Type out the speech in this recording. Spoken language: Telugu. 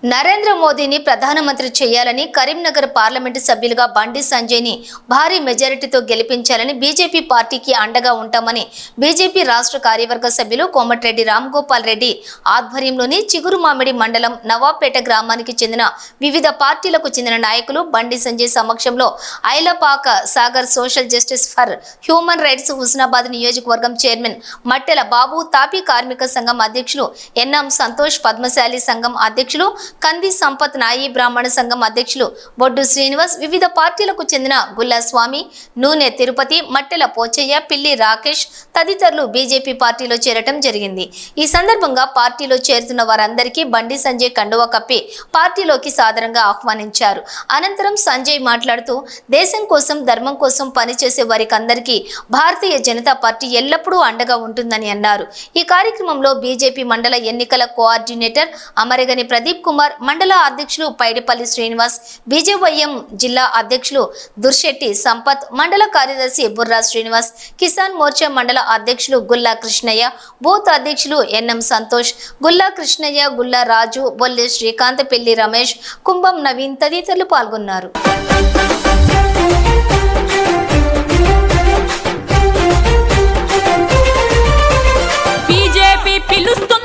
నరేంద్ర మోదీని ప్రధానమంత్రి చేయాలని కరీంనగర్ పార్లమెంటు సభ్యులుగా బండి సంజయ్ని భారీ మెజారిటీతో గెలిపించాలని బీజేపీ పార్టీకి అండగా ఉంటామని బీజేపీ రాష్ట్ర కార్యవర్గ సభ్యులు కోమటిరెడ్డి రాంగోపాల్ రెడ్డి ఆధ్వర్యంలోని చిగురుమామిడి మండలం నవాబ్పేట గ్రామానికి చెందిన వివిధ పార్టీలకు చెందిన నాయకులు బండి సంజయ్ సమక్షంలో Ailapaka Sagar social justice for human rights Husnabad నియోజకవర్గం చైర్మన్ మట్టెల బాబు తాపీ కార్మిక సంఘం అధ్యక్షులు ఎన్ఎం సంతోష్ పద్మశాలి సంఘం అధ్యక్షులు కంది సంపత్ నాయి బ్రాహ్మణ సంఘం అధ్యక్షులు బొడ్డు శ్రీనివాస్ వివిధ పార్టీలకు చెందిన గుల్లా స్వామి నూనె తిరుపతి మట్టెల పోచయ్య పిల్లి రాకేష్ తదితరులు బీజేపీ పార్టీలో చేరటం జరిగింది। ఈ సందర్భంగా పార్టీలో చేరుతున్న వారందరికీ బండి సంజయ్ కండువా కప్పి పార్టీలోకి సాదరంగా ఆహ్వానించారు। అనంతరం సంజయ్ మాట్లాడుతూ దేశం కోసం ధర్మం కోసం పనిచేసే వారికందరికీ భారతీయ జనతా పార్టీ ఎల్లప్పుడూ అండగా ఉంటుందని అన్నారు। ఈ కార్యక్రమంలో బీజేపీ మండల ఎన్నికల కోఆర్డినేటర్ అమరగని ప్రదీప్ కుమార్, మండల అధ్యక్షులు పైడిపల్లి శ్రీనివాస్, బీజేవైఎం జిల్లా అధ్యక్షులు దుర్శెట్టి సంపత్, మండల కార్యదర్శి బుర్రా శ్రీనివాస్, కిసాన్ మోర్చా మండల అధ్యక్షులు గుల్లా కృష్ణయ్య, బూత్ అధ్యక్షులు ఎన్ఎం సంతోష్, గుల్లా కృష్ణయ్య, గుల్లా రాజు, బొల్లి శ్రీకాంత్, పెళ్లి రమేష్, కుంభం నవీన్ తదితరులు పాల్గొన్నారు। బీజేపీ పిలుస్తూ